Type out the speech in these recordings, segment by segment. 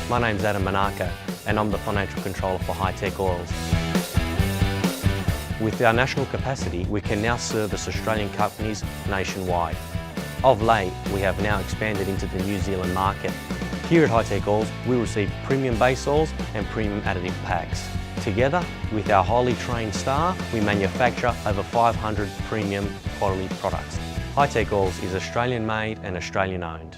My name's Adam Manaka and I'm the Financial Controller for Hi-Tech Oils. With our national capacity, we can now service Australian companies nationwide. Of late, we have now expanded into the New Zealand market. Here at Hi-Tech Oils, we receive premium base oils and premium additive packs. Together, with our highly trained staff, we manufacture over 500 premium quality products. Hi-Tech Oils is Australian made and Australian owned.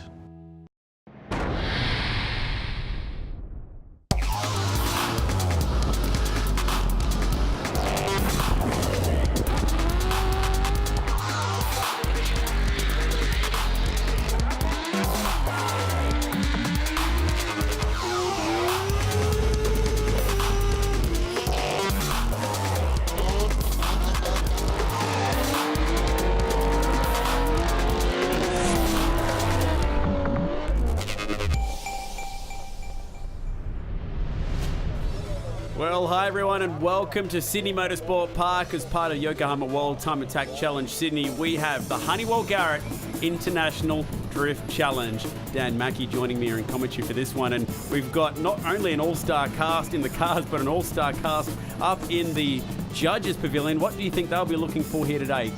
Well, hi everyone and welcome to Sydney Motorsport Park as part of Yokohama World Time Attack Challenge Sydney. We have the Honeywell Garrett International Drift Challenge. Dan Mackey joining me here in commentary for this one, and we've got not only an all-star cast in the cars but an all-star cast up in the judges pavilion. What do you think they'll be looking for here today?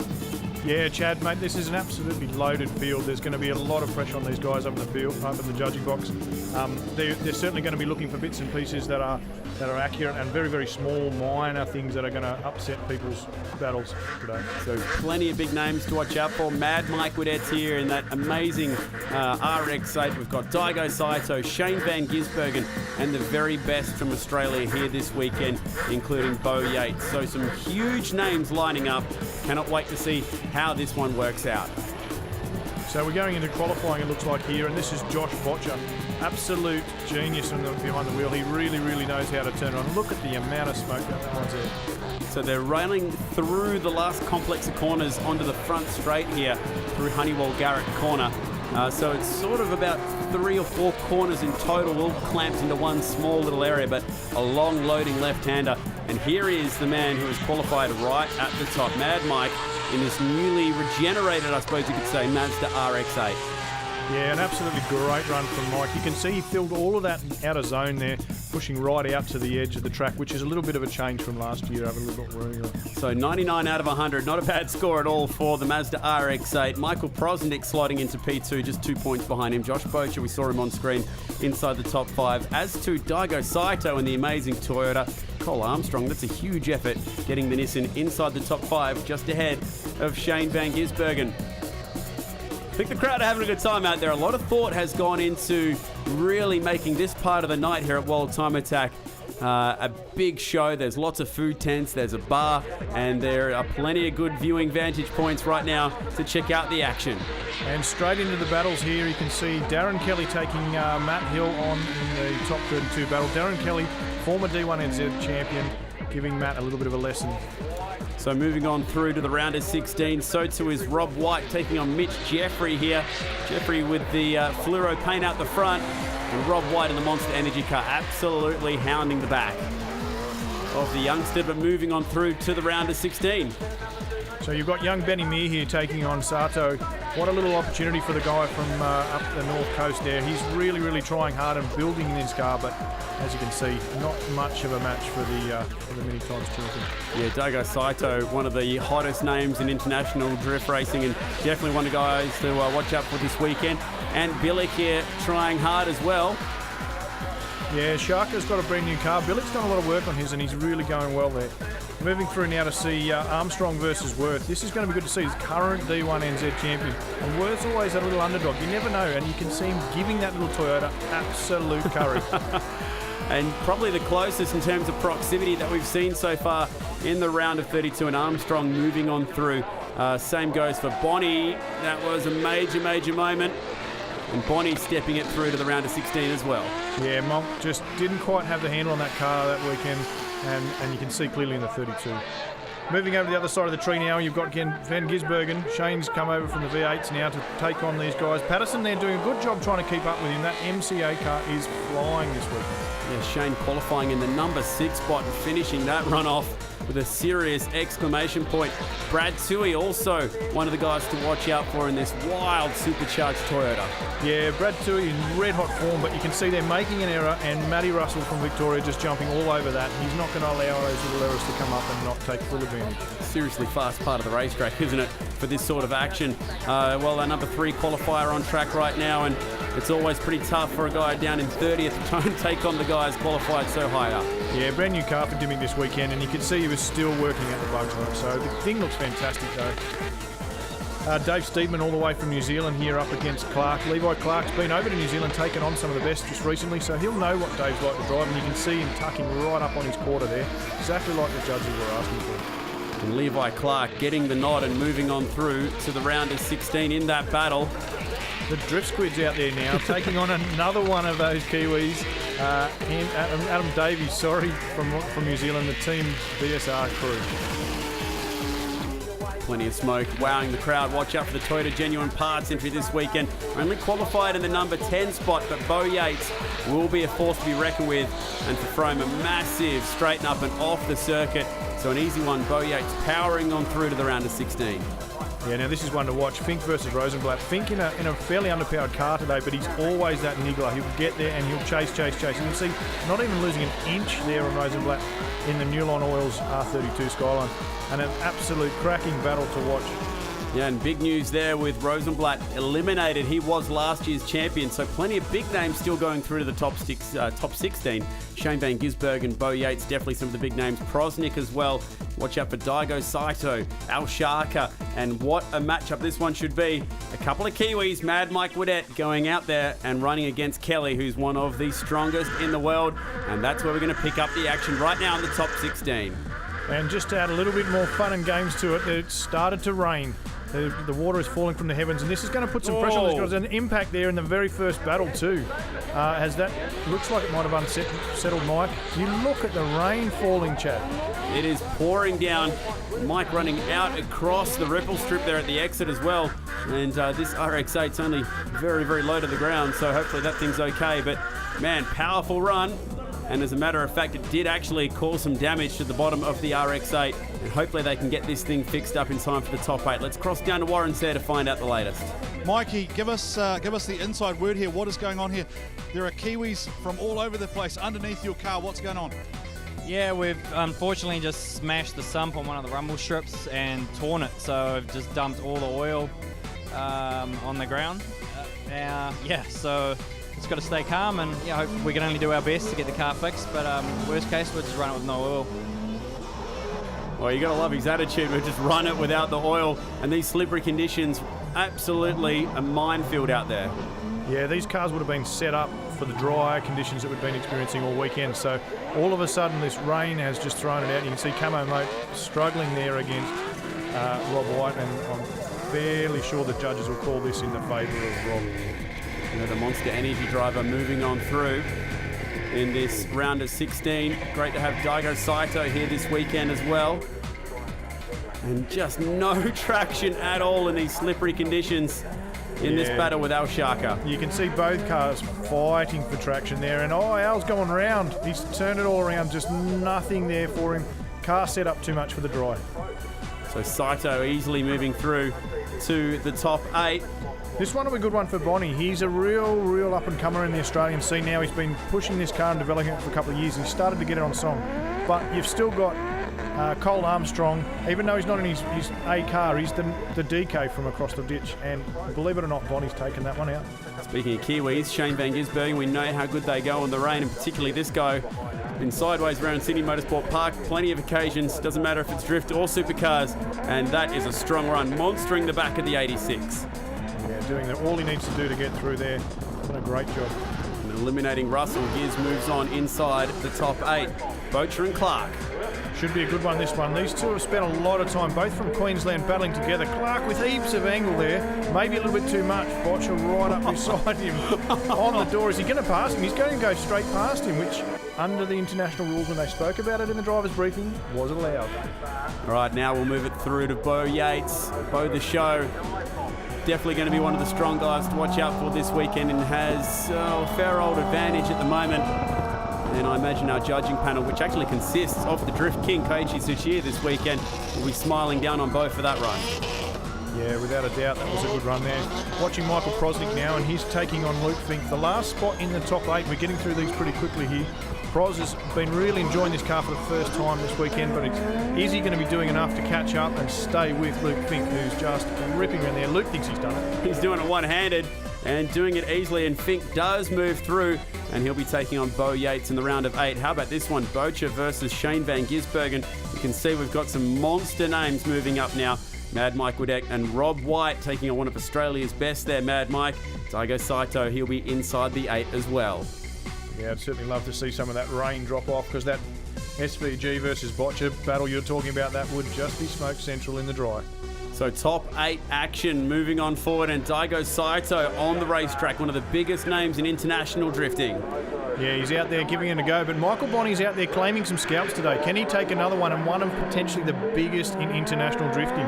Yeah, Chad, mate, this is an absolutely loaded field. There's going to be a lot of pressure on these guys up in the field, up in the judging box. They're certainly going to be looking for bits and pieces that are accurate and very, very small, minor things that are going to upset people's battles today. So plenty of big names to watch out for. Mad Mike Whiddett's here in that amazing RX-8. We've got Daigo Saito, Shane Van Gisbergen, and the very best from Australia here this weekend, including Beau Yates. So some huge names lining up. Cannot wait to see how this one works out. So we're going into qualifying, it looks like here, and this is Josh Botcher. Absolute genius behind the wheel. He really, really knows how to turn it on. Look at the amount of smoke that one's there. So they're running through the last complex of corners onto the front straight here through Honeywell Garrett corner. So it's sort of about 3 or 4 corners in total, all clamped into one small little area, but a long loading left-hander. And here is the man who has qualified right at the top, Mad Mike, in this newly regenerated, I suppose you could say, Mazda RX-8. Yeah, an absolutely great run from Mike. You can see he filled all of that outer zone there, pushing right out to the edge of the track, which is a little bit of a change from last year, having a little bit of room. So 99 out of 100, not a bad score at all for the Mazda RX-8. Michael Prosnick sliding into P2, just 2 points behind him. Josh Botcher, we saw him on screen inside the top 5. As to Daigo Saito and the amazing Toyota, Cole Armstrong, that's a huge effort getting the Nissan inside the top 5, just ahead of Shane Van Gisbergen. I think the crowd are having a good time out there. A lot of thought has gone into really making this part of the night here at World Time Attack a big show. There's lots of food tents, there's a bar, and there are plenty of good viewing vantage points right now to check out the action. And straight into the battles here, you can see Darren Kelly taking Matt Hill on in the top 32 battle. Darren Kelly, former D1NZ champion, giving Matt a little bit of a lesson. So moving on through to the round of 16, so too is Rob White taking on Mitch Jeffrey here. Jeffrey with the fluoro paint out the front, and Rob White in the Monster Energy car absolutely hounding the back of the youngster, but moving on through to the round of 16. So you've got young Benny Meir here taking on Sato. What a little opportunity for the guy from up the north coast there. He's really, really trying hard and building in his car, but as you can see, not much of a match for the many times champion. Yeah, Daigo Saito, one of the hottest names in international drift racing, and definitely one of the guys to watch out for this weekend. And Billick here trying hard as well. Yeah, Sharka's got a brand new car. Billick's done a lot of work on his, and he's really going well there. Moving through now to see Armstrong versus Worth. This is going to be good to see. His current D1NZ champion. And Worth's always a little underdog. You never know, and you can see him giving that little Toyota absolute courage. And probably the closest in terms of proximity that we've seen so far in the round of 32, and Armstrong moving on through. Same goes for Bonnie. That was a major, major moment. And Bonnie stepping it through to the round of 16 as well. Yeah, Monk just didn't quite have the handle on that car that weekend, and you can see clearly in the 32. Moving over to the other side of the tree now, you've got Van Gisbergen. Shane's come over from the V8s now to take on these guys. Patterson, they're doing a good job trying to keep up with him. That MCA car is flying this weekend. Yeah, Shane qualifying in the number 6 spot and finishing that run off with a serious exclamation point. Brad Toohey also one of the guys to watch out for in this wild supercharged Toyota. Yeah, Brad Toohey in red-hot form, but you can see they're making an error, and Matty Russell from Victoria just jumping all over that. He's not going to allow those little errors to come up and not take full advantage. Seriously fast part of the racetrack, isn't it, for this sort of action? Well, our number 3 qualifier on track right now, and it's always pretty tough for a guy down in 30th to try and take on the guys qualified so high up. Yeah, brand new car for Dimmick this weekend, and you can see he was still working at the bugs on it, so the thing looks fantastic though. Dave Steedman all the way from New Zealand here up against Clark. Levi Clark's been over to New Zealand, taken on some of the best just recently, so he'll know what Dave's like to drive, and you can see him tucking right up on his quarter there, exactly like the judges were asking for. And Levi Clark getting the nod and moving on through to the round of 16 in that battle. The Drift Squid's out there now, taking on another one of those Kiwis, and Adam Davies, from New Zealand, the Team BSR crew. Plenty of smoke, wowing the crowd. Watch out for the Toyota Genuine Parts entry this weekend. Only qualified in the number 10 spot, but Beau Yates will be a force to be reckoned with. And for Frome, a massive straighten up and off the circuit. So an easy one, Beau Yates powering on through to the round of 16. Yeah, now this is one to watch. Fink versus Rosenblatt. Fink in a fairly underpowered car today, but he's always that niggler. He'll get there and he'll chase. You can see not even losing an inch there on Rosenblatt in the Newline Oils R32 Skyline. And an absolute cracking battle to watch. Yeah, and big news there with Rosenblatt eliminated. He was last year's champion, so plenty of big names still going through to the top 16. Shane Van Gisbergen and Beau Yates, definitely some of the big names. Prosnick as well. Watch out for Daigo Saito, Al Sharka, and what a matchup this one should be. A couple of Kiwis, Mad Mike Whiddett going out there and running against Kelly, who's one of the strongest in the world, and that's where we're going to pick up the action right now in the top 16. And just to add a little bit more fun and games to it, it started to rain. The water is falling from the heavens, and this is going to put some pressure on this. There's an impact there in the very first battle too. As that looks like it might have unsettled Mike. You look at the rain falling, chap. It is pouring down. Mike running out across the ripple strip there at the exit as well. And this RX-8's only very, very low to the ground, so hopefully that thing's okay. But man, powerful run. And as a matter of fact, it did actually cause some damage to the bottom of the RX-8. And hopefully they can get this thing fixed up in time for the top 8. Let's cross down to Warren's there to find out the latest. Mikey, give us the inside word here. What is going on here? There are Kiwis from all over the place underneath your car. What's going on? Yeah, we've unfortunately just smashed the sump on one of the rumble strips and torn it. So I've just dumped all the oil on the ground. So it's got to stay calm, and hope we can only do our best to get the car fixed, but worst case, we'll just run it with no oil. Well, you got to love his attitude. We'll just run it without the oil, and these slippery conditions, absolutely a minefield out there. Yeah, these cars would have been set up for the dry conditions that we've been experiencing all weekend, so all of a sudden this rain has just thrown it out. You can see Camo Moat struggling there against Rob White, and I'm fairly sure the judges will call this in the favour of Rob. The Monster Energy driver moving on through in this round of 16. Great to have Daigo Saito here this weekend as well. And just no traction at all in these slippery conditions in this battle with Al Sharka. You can see both cars fighting for traction there, and Al's going round. He's turned it all around, just nothing there for him. Car set up too much for the dry. So Saito easily moving through to the top 8. This one will be a good one for Bonnie. He's a real up-and-comer in the Australian scene now. He's been pushing this car and developing it for a couple of years. He started to get it on song. But you've still got Cole Armstrong. Even though he's not in his A car, he's the DK from across the ditch. And believe it or not, Bonnie's taken that one out. Speaking of Kiwis, Shane Van Gisbergen, we know how good they go in the rain, and particularly this guy. Been sideways around Sydney Motorsport Park, plenty of occasions, doesn't matter if it's drift or supercars, and that is a strong run, monstering the back of the 86. Yeah, doing all he needs to do to get through there. Done a great job. And eliminating Russell, Giz moves on inside the top 8. Bocher and Clark. Should be a good one, this one. These two have spent a lot of time, both from Queensland, battling together. Clark with heaps of angle there, maybe a little bit too much. Bocher right up beside him on the door. Is he going to pass him? He's going to go straight past him, which under the international rules when they spoke about it in the driver's briefing was allowed. All right, now we'll move it through to Beau Yates. Beau the Show. Definitely going to be one of the strong guys to watch out for this weekend, and has a fair old advantage at the moment. And I imagine our judging panel, which actually consists of the Drift King, Keiichi Tsuchiya, this weekend, will be smiling down on Beau for that run. Yeah, without a doubt, that was a good run there. Watching Michael Prosnick now, and he's taking on Luke Fink. The last spot in the top 8, we're getting through these pretty quickly here. Pros has been really enjoying this car for the first time this weekend, but is he going to be doing enough to catch up and stay with Luke Fink, who's just ripping around there? Luke thinks he's done it. He's doing it one-handed and doing it easily, and Fink does move through, and he'll be taking on Beau Yates in the round of 8. How about this one? Bocha versus Shane van Gisbergen. You can see we've got some monster names moving up now. Mad Mike Whiddett and Rob White taking on one of Australia's best there, Mad Mike. Daigo Saito, he'll be inside the 8 as well. Yeah, I'd certainly love to see some of that rain drop off, because that SVG versus Botcha battle you're talking about, that would just be smoke central in the dry. So top 8 action moving on forward, and Daigo Saito on the racetrack, one of the biggest names in international drifting. Yeah, he's out there giving it a go, but Michael Bonney's out there claiming some scalps today. Can he take another one, and one of potentially the biggest in international drifting?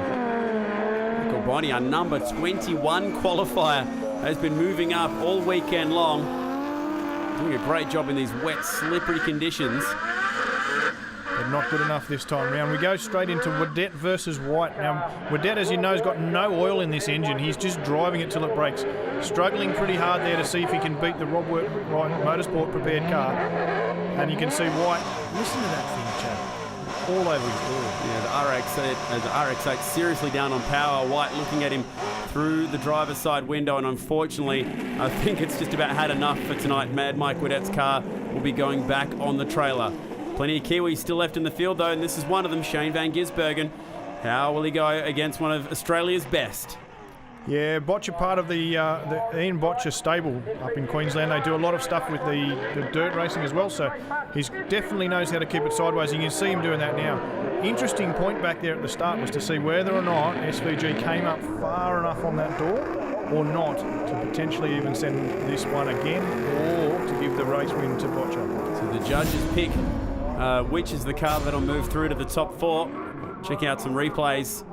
Michael Bonney, our number 21 qualifier, has been moving up all weekend long. Doing a great job in these wet, slippery conditions. But not good enough this time round. We go straight into Whiddett versus White. Now, Whiddett, as you know, has got no oil in this engine. He's just driving it till it breaks. Struggling pretty hard there to see if he can beat the Rob White Motorsport prepared car. And you can see White, listen to that thing, Chad, all over his door. Yeah, the RX-8 seriously down on power. White looking at him through the driver's side window, and unfortunately, I think it's just about had enough for tonight. Mad Mike Whiddett's car will be going back on the trailer. Plenty of Kiwis still left in the field though, and this is one of them, Shane van Gisbergen. How will he go against one of Australia's best? Yeah, Botcha, part of the Ian Botcha stable up in Queensland. They do a lot of stuff with the dirt racing as well, so he definitely knows how to keep it sideways. You can see him doing that now. Interesting point back there at the start was to see whether or not SVG came up far enough on that door or not to potentially even send this one again, or to give the race win to Botcha. So the judges pick which is the car that'll move through to the top 4. Check out some replays.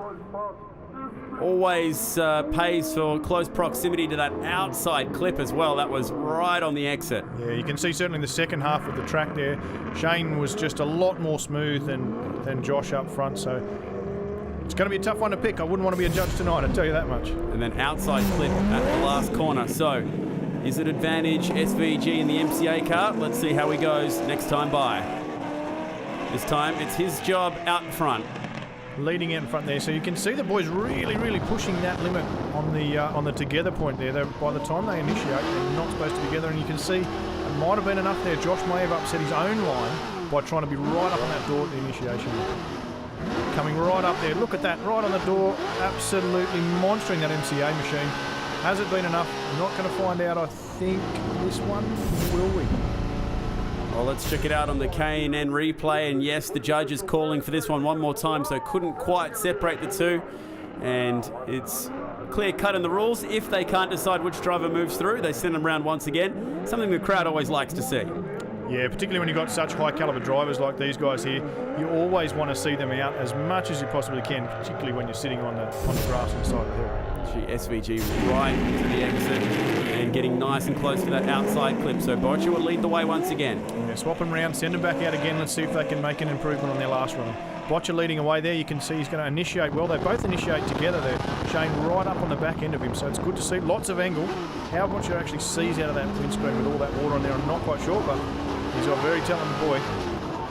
Always pays for close proximity to that outside clip as well. That was right on the exit. Yeah, you can see certainly the second half of the track there. Shane was just a lot more smooth than Josh up front, so it's going to be a tough one to pick. I wouldn't want to be a judge tonight, I'll tell you that much. And then outside clip at the last corner. So is it advantage SVG in the MCA car? Let's see how he goes next time by. This time it's his job out front. Leading out in front there, so you can see the boys really pushing that limit on the together point there. By the time they initiate, they're not supposed to be together, and you can see it might have been enough there. Josh may have upset his own line by trying to be right up on that door at the initiation. Coming right up there, look at that, right on the door, absolutely monstering that MCA machine. Has it been enough? We're not going to find out, I think, this one, will we? Well, let's check it out on the K&N replay, and yes, the judge is calling for this one more time, so couldn't quite separate the two, and it's clear cut in the rules. If they can't decide which driver moves through, they send them around once again, something the crowd always likes to see. Yeah, particularly when you've got such high caliber drivers like these guys here, you always want to see them out as much as you possibly can, particularly when you're sitting on the grass on the side of the hill. SVG right to the exit and getting nice and close to that outside clip. So Botcha will lead the way once again. Yeah, swap them around, send them back out again. Let's see if they can make an improvement on their last run. Botcha leading away there. You can see he's going to initiate well. They both initiate together there. Shane right up on the back end of him. So it's good to see. Lots of angle. How Botcha actually sees out of that windscreen with all that water on there, I'm not quite sure, but he's a very talented boy.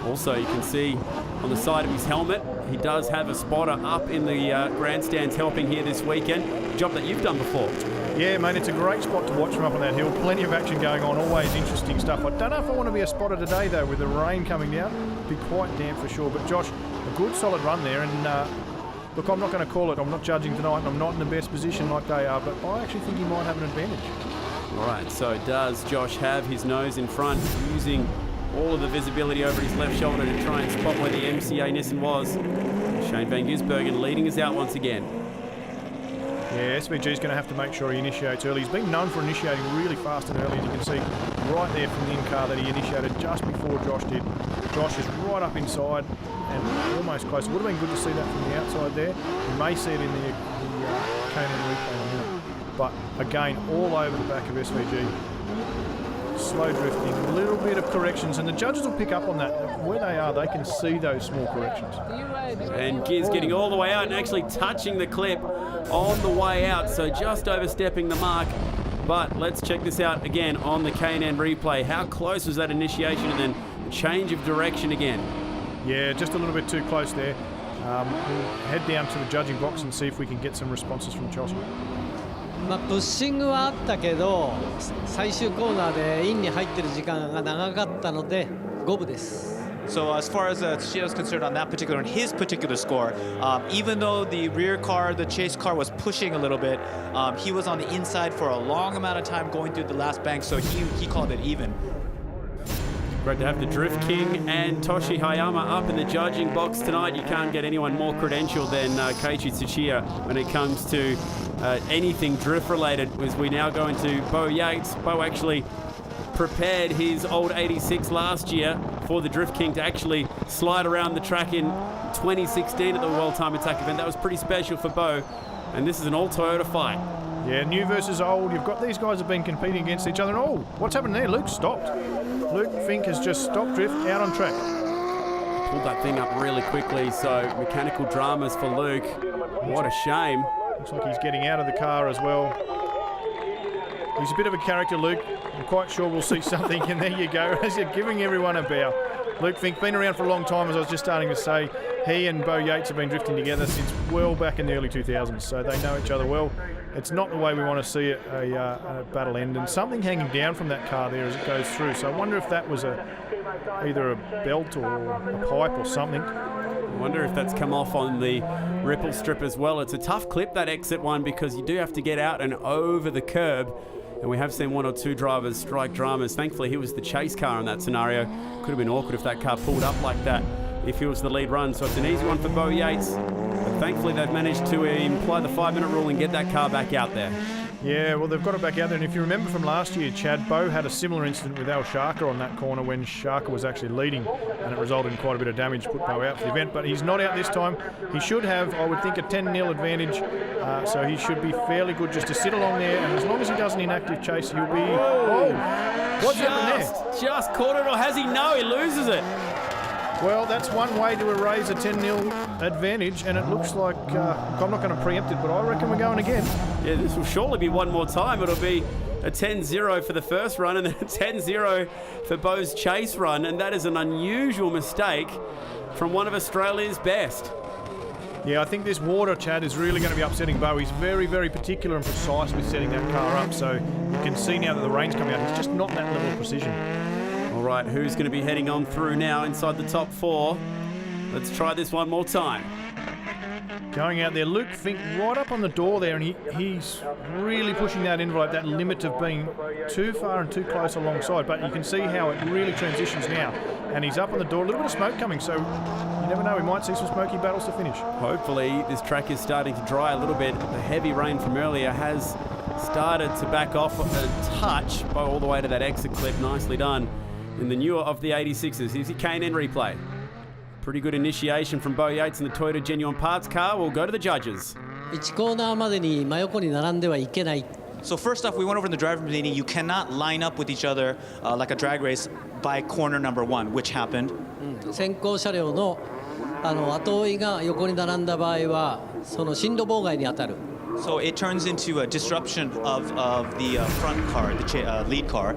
Also, you can see on the side of his helmet, he does have a spotter up in the grandstands helping here this weekend. A job that you've done before. Yeah, mate, it's a great spot to watch from up on that hill. Plenty of action going on, always interesting stuff. I don't know if I want to be a spotter today, though, with the rain coming down. It'll be quite damp for sure. But, Josh, a good solid run there. And, look, I'm not going to call it. I'm not judging tonight, and I'm not in the best position like they are. But I actually think he might have an advantage. All right, so does Josh have his nose in front, using all of the visibility over his left shoulder to try and spot where the MCA Nissan was. Shane van Gisbergen leading us out once again. Yeah, SVG's going to have to make sure he initiates early. He's been known for initiating really fast and early, and you can see right there from the in-car that he initiated just before Josh did. Josh is right up inside and almost close. It would have been good to see that from the outside there. You may see it in the K&N replay in a minute. But again, all over the back of SVG. slow drifting, a little bit of corrections, and the judges will pick up on that. Where they are, they can see those small corrections. And Giz getting all the way out and actually touching the clip on the way out, so just overstepping the mark. But let's check this out again on the K&N replay. How close was that initiation and then change of direction again? Yeah, just a little bit too close there. We'll head down to the judging box and see if we can get some responses from Choshy. プッシングはあったけど最終コーナーでインに入ってる時間が長かったので5分です。 So as far as Tsuchiya is concerned on that particular, on his particular score, even though the rear car, the chase car was pushing a little bit, he was on the inside for a long amount of time going through the last bank, so he called it even. Great to have the Drift King and Toshi Hayama up in the judging box tonight. You can't get anyone more credentialed than Keiichi Tsuchiya when it comes to anything drift related, as we now go into Beau Yates. Beau actually prepared his old 86 last year for the Drift King to actually slide around the track in 2016 at the World Time Attack event. That was pretty special for Beau, and this is an all-Toyota fight. Yeah, new versus old. You've got these guys have been competing against each other. And oh, what's happened there? Luke stopped. Luke Fink has just stopped drift out on track. Pulled that thing up really quickly, so mechanical dramas for Luke. What a shame. Looks like he's getting out of the car as well. He's a bit of a character, Luke. I'm quite sure we'll see something, and there you go, as you're giving everyone a bow. Luke Fink, been around for a long time, as I was just starting to say. He and Beau Yates have been drifting together since well back in the early 2000s, so they know each other well. It's not the way we want to see a battle end, and something hanging down from that car there as it goes through. So I wonder if that was either a belt or a pipe or something. I wonder if that's come off on the ripple strip as well. It's a tough clip, that exit one, because you do have to get out and over the curb. And we have seen one or two drivers strike dramas. Thankfully, he was the chase car in that scenario. Could have been awkward if that car pulled up like that if he was the lead run. So it's an easy one for Beau Yates. But thankfully, they've managed to imply the 5-minute rule and get that car back out there. Yeah, well, they've got it back out there. And if you remember from last year, Chad, Beau had a similar incident with Al Sharker on that corner when Sharker was actually leading, and it resulted in quite a bit of damage, put Beau out for the event. But he's not out this time. He should have, I would think, a 10-0 advantage. So he should be fairly good just to sit along there. And as long as he does an inactive chase, he'll be... Oh, what's happened there? Just caught it, or has he? No, he loses it. Well, that's one way to erase a 10-0 advantage, and it looks like, I'm not going to preempt it, but I reckon we're going again. Yeah, this will surely be one more time. It'll be a 10-0 for the first run and then a 10-0 for Beau's chase run, and that is an unusual mistake from one of Australia's best. Yeah, I think this water, Chad, is really going to be upsetting Beau. He's very, very particular and precise with setting that car up, so you can see now that the rain's coming out. He's just not that level of precision. All right, who's going to be heading on through now inside the top four? Let's try this one more time. Going out there, Luke Fink right up on the door there, and he's really pushing that envelope, that limit of being too far and too close alongside. But you can see how it really transitions now. And he's up on the door, a little bit of smoke coming, so you never know, we might see some smoky battles to finish. Hopefully this track is starting to dry a little bit. The heavy rain from earlier has started to back off a touch all the way to that exit clip. Nicely done in the newer of the 86s. Here's your K&N replay. Pretty good initiation from Beau Yates in the Toyota Genuine Parts car. We'll go to the judges. 1コーナーまでに真横に並んではいけない。 So first off, we went over in the driver meeting, you cannot line up with each other like a drag race by corner number 1, which happened. 先行車両の後追いが横に並んだ場合はその進路妨害に当たる。 So it turns into a disruption of the front car, the lead car.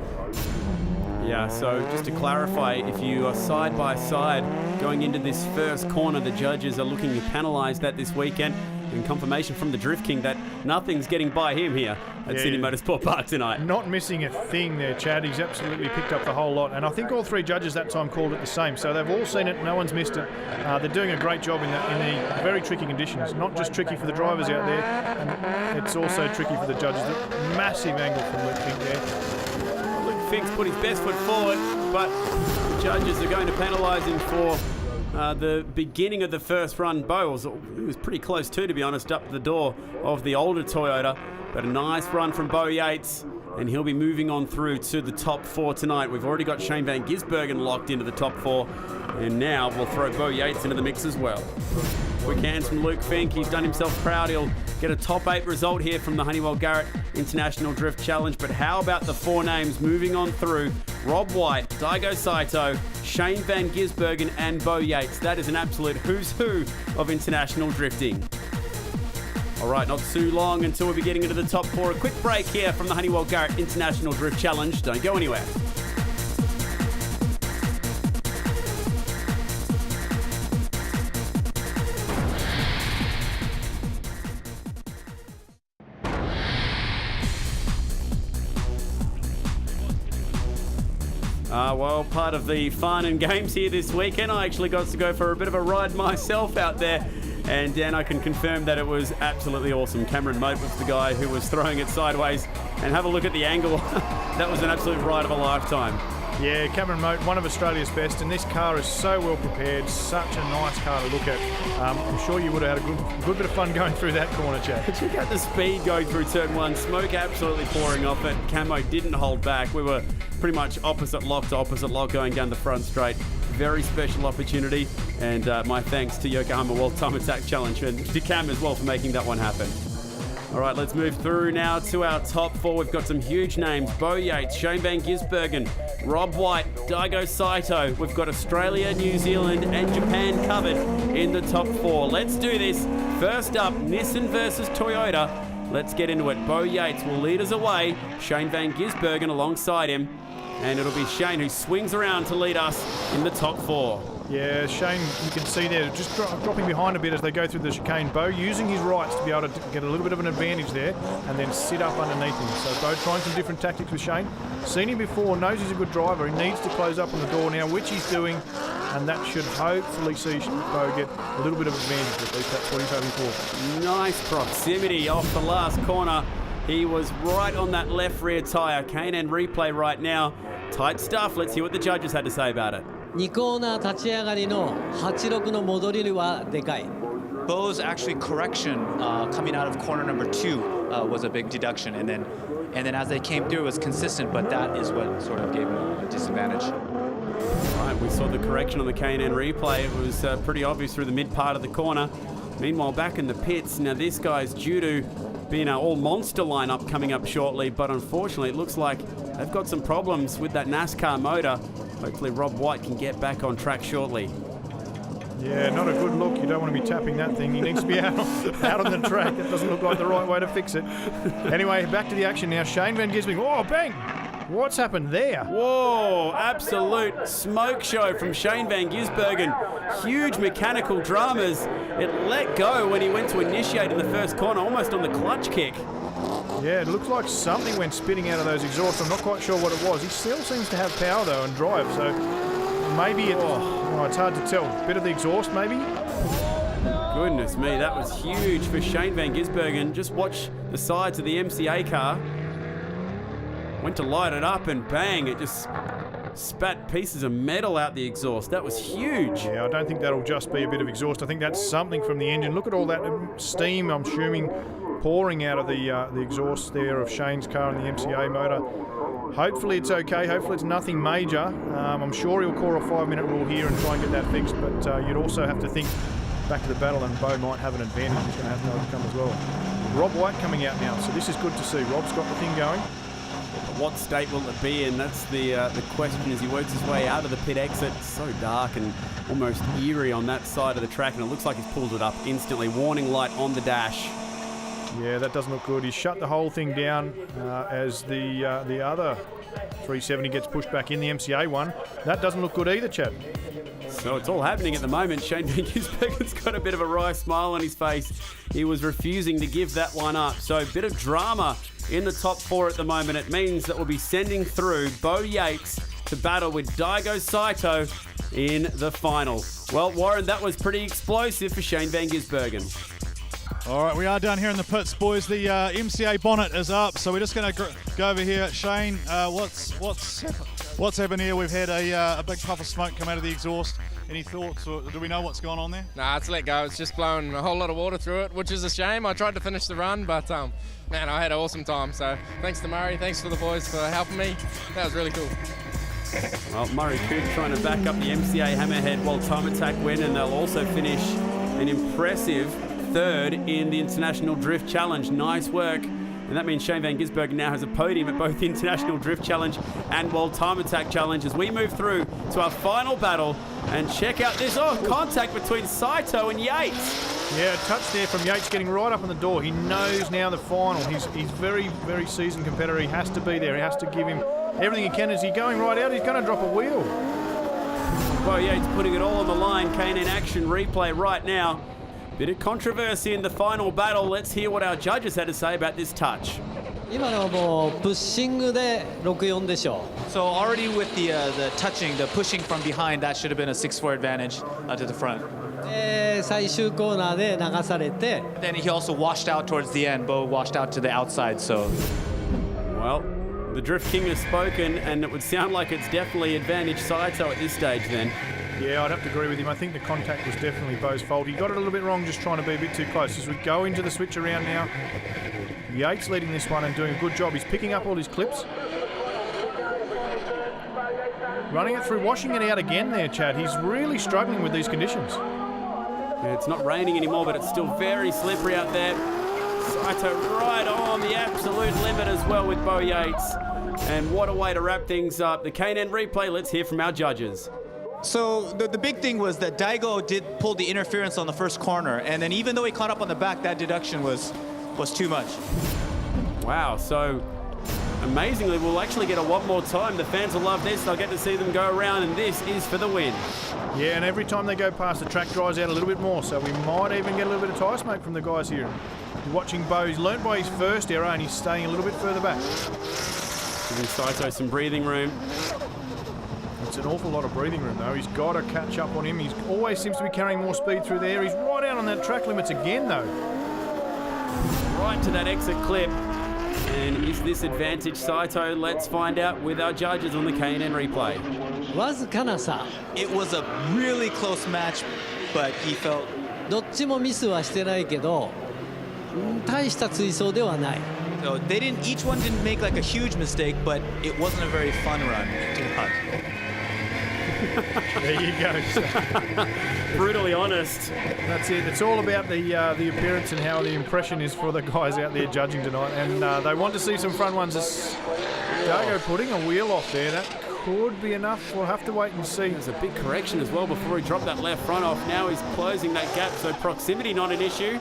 Yeah, so just to clarify, if you are side by side going into this first corner, the judges are looking to penalise that this weekend. And confirmation from the Drift King that nothing's getting by him here at Sydney Motorsport Park tonight. Not missing a thing there, Chad. He's absolutely picked up the whole lot. And I think all three judges that time called it the same. So they've all seen it. No one's missed it. They're doing a great job in the very tricky conditions. Not just tricky for the drivers out there, and it's also tricky for the judges. The massive angle from Luke Fink there. Luke Fink's put his best foot forward, but the judges are going to penalise him for the beginning of the first run. Beau was pretty close too, to be honest, up the door of the older Toyota. But a nice run from Beau Yates, and he'll be moving on through to the top four tonight. We've already got Shane Van Gisbergen locked into the top four, and now we'll throw Beau Yates into the mix as well. Quick hands from Luke Fink. He's done himself proud. He'll get a top 8 result here from the Honeywell Garrett International Drift Challenge. But how about the 4 names moving on through? Rob White, Daigo Saito, Shane Van Gisbergen and Beau Yates. That is an absolute who's who of international drifting. All right, not too long until we'll be getting into the top 4. A quick break here from the Honeywell Garrett International Drift Challenge. Don't go anywhere. Well, part of the fun and games here this weekend, I actually got to go for a bit of a ride myself out there. And Dan, I can confirm that it was absolutely awesome. Cameron Moat was the guy who was throwing it sideways. And have a look at the angle. That was an absolute ride of a lifetime. Yeah, Cameron Moat, one of Australia's best, and this car is so well prepared. Such a nice car to look at. I'm sure you would have had a good bit of fun going through that corner, Chad. Check out the speed going through turn 1. Smoke absolutely pouring off it. Camo didn't hold back. We were pretty much opposite lock to opposite lock going down the front straight. Very special opportunity, and my thanks to Yokohama World Time Attack Challenge and to Cam as well for making that one happen. All right, let's move through now to our top 4. We've got some huge names. Beau Yates, Shane Van Gisbergen, Rob White, Daigo Saito. We've got Australia, New Zealand and Japan covered in the top 4. Let's do this. First up, Nissan versus Toyota. Let's get into it. Beau Yates will lead us away. Shane Van Gisbergen alongside him. And it'll be Shane who swings around to lead us in the top 4. Yeah, Shane, you can see there, just dropping behind a bit as they go through the chicane. Beau using his rights to be able to get a little bit of an advantage there and then sit up underneath him. So Beau trying some different tactics with Shane. Seen him before, knows he's a good driver. He needs to close up on the door now, which he's doing. And that should hopefully see Beau get a little bit of advantage. At least that's what he's hoping for. Nice proximity off the last corner. He was right on that left rear tyre. K&N replay right now. Tight stuff. Let's hear what the judges had to say about it. 2コーナー立ち上がりの86の戻りはでかい。 Beau's actually correction coming out of corner number 2 was a big deduction, and then as they came through, it was consistent, but that is what sort of gave him a disadvantage. Right, we saw the correction on the K&N replay. It was pretty obvious through the mid part of the corner. Meanwhile, back in the pits, now this guy's due to be in our all-monster lineup coming up shortly, but unfortunately it looks like they've got some problems with that NASCAR motor. Hopefully Rob White can get back on track shortly. Yeah, not a good look. You don't want to be tapping that thing. He needs to be out on the track. That doesn't look like the right way to fix it. Anyway, back to the action now. Shane Van Gisbergen. Oh, bang! What's happened there? Whoa, absolute smoke show from Shane Van Gisbergen. Huge mechanical dramas. It let go when he went to initiate in the first corner, almost on the clutch kick. Yeah, it looks like something went spitting out of those exhausts. I'm not quite sure what it was. He still seems to have power, though, and drive, so maybe it's hard to tell. Bit of the exhaust, maybe? Goodness me, that was huge for Shane Van Gisbergen. Just watch the sides of the MCA car. Went to light it up and bang, it just spat pieces of metal out the exhaust. That was huge. Yeah, I don't think that'll just be a bit of exhaust. I think that's something from the engine. Look at all that steam, I'm assuming, pouring out of the exhaust there of Shane's car and the MCA motor. Hopefully it's okay. Hopefully it's nothing major. I'm sure he'll call a 5-minute rule here and try and get that fixed, but you'd also have to think back to the battle, and Beau might have an advantage. He's going to have to overcome as well. Rob White coming out now, so this is good to see. Rob's got the thing going. What state will it be in? That's the question as he works his way out of the pit exit. It's so dark and almost eerie on that side of the track, and it looks like he's pulled it up instantly. Warning light on the dash. Yeah, that doesn't look good. He's shut the whole thing down as the other 370 gets pushed back in, the MCA one. That doesn't look good either, Chad. So it's all happening at the moment. Shane Van Gisbergen's got a bit of a wry smile on his face. He was refusing to give that one up. So a bit of drama in the top 4 at the moment. It means that we'll be sending through Beau Yates to battle with Daigo Saito in the final. Well, Warren, that was pretty explosive for Shane Van Gisbergen. All right, we are down here in the pits, boys. The MCA bonnet is up, so we're just going to go over here. Shane, what's happened here? We've had a big puff of smoke come out of the exhaust. Any thoughts, or do we know what's going on there? Nah, it's let go. It's just blowing a whole lot of water through it, which is a shame. I tried to finish the run, but man, I had an awesome time. So thanks to Murray, thanks to the boys for helping me. That was really cool. Well, Murray Coop trying to back up the MCA Hammerhead World Time Attack win, and they'll also finish an impressive third in the International Drift Challenge. Nice work. And that means Shane Van Gisbergen now has a podium at both the International Drift Challenge and World Time Attack Challenge as we move through to our final battle. And check out this, contact between Saito and Yates. Yeah, a touch there from Yates getting right up on the door. He knows now the final. He's very, very seasoned competitor. He has to be there. He has to give him everything he can. Is he going right out? He's going to drop a wheel. Well, Yates putting it all on the line. K&N action replay right now. Bit of controversy in the final battle. Let's hear what our judges had to say about this touch. 今のはもうプッシングで6-4でしょう。 So already with the touching, the pushing from behind, that should have been a 6-4 advantage to the front. で最終コーナーで流されて Then he also washed out towards the end. Beau washed out to the outside, so... Well, the Drift King has spoken, and it would sound like it's definitely advantage Saito at this stage then. Yeah, I'd have to agree with him. I think the contact was definitely Beau's fault. He got it a little bit wrong, just trying to be a bit too close. As we go into the switch around now, Yates leading this one and doing a good job. He's picking up all his clips. Running it through, washing it out again there, Chad. He's really struggling with these conditions. Yeah, it's not raining anymore, but it's still very slippery out there. Saito right on the absolute limit as well with Beau Yates. And what a way to wrap things up. The K&N replay, let's hear from our judges. So the big thing was that Daigo did pull the interference on the first corner, and then even though he caught up on the back, that deduction was too much. Wow, so amazingly, we'll actually get a one more time. The fans will love this. They'll get to see them go around, and this is for the win. Yeah, and every time they go past, the track dries out a little bit more, so we might even get a little bit of tyre smoke from the guys here. Watching Beau, he's learnt by his first error, and he's staying a little bit further back. Giving Saito some breathing room. It's an awful lot of breathing room, though. He's got to catch up on him. He always seems to be carrying more speed through there. He's right out on that track limits again, though. Right to that exit clip. And is this advantage Saito? Let's find out with our judges on the K&N replay. わずかな差 It was a really close match, but he felt... どっちもミスはしてないけど大した追走ではない So each one didn't make like a huge mistake, but it wasn't a very fun run to hunt. There you go. Brutally honest. That's it. It's all about the appearance and how the impression is for the guys out there judging tonight. And they want to see some front ones. Daigo putting a wheel off there. That could be enough. We'll have to wait and see. There's a big correction as well before he dropped that left front off. Now he's closing that gap, so proximity not an issue.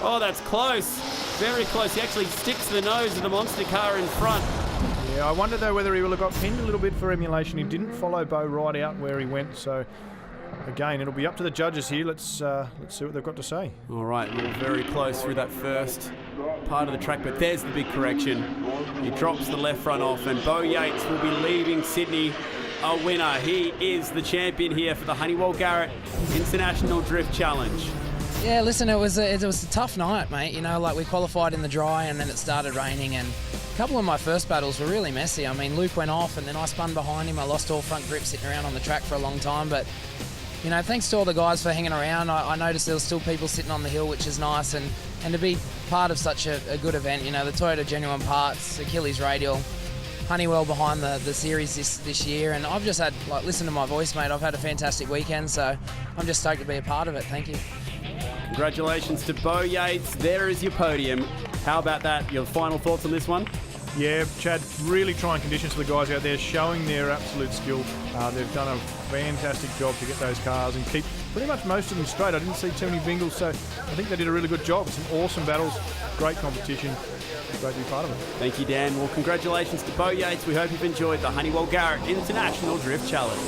Oh, that's close. Very close. He actually sticks to the nose of the monster car in front. Yeah, I wonder though whether he will have got pinned a little bit for emulation. He didn't follow Beau right out where he went, so again, it'll be up to the judges here. Let's see what they've got to say. All right, we're very close through that first part of the track, but there's the big correction. He drops the left front off, and Beau Yates will be leaving Sydney a winner. He is the champion here for the Honeywell Garrett International Drift Challenge. Yeah, listen, it was a tough night, mate. You know, like we qualified in the dry and then it started raining, and a couple of my first battles were really messy. I mean, Luke went off and then I spun behind him. I lost all front grip sitting around on the track for a long time, but you know, thanks to all the guys for hanging around. I noticed there was still people sitting on the hill, which is nice, and to be part of such a good event. You know, the Toyota Genuine Parts, Achilles Radial, Honeywell behind the series this year, and I've just had, like, listen to my voice, mate. I've had a fantastic weekend, so I'm just stoked to be a part of it. Thank you. Congratulations to Beau Yates. There is your podium. How about that? Your final thoughts on this one? Yeah, Chad, really trying conditions for the guys out there, showing their absolute skill. They've done a fantastic job to get those cars and keep pretty much most of them straight. I didn't see too many bingles, so I think they did a really good job. Some awesome battles, great competition. Great to be part of it. Thank you, Dan. Well, congratulations to Beau Yates. We hope you've enjoyed the Honeywell Garrett International Drift Challenge.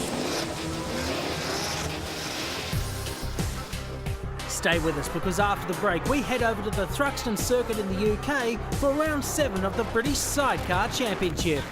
Stay with us, because after the break we head over to the Thruxton circuit in the UK for round 7 of the British Sidecar Championship.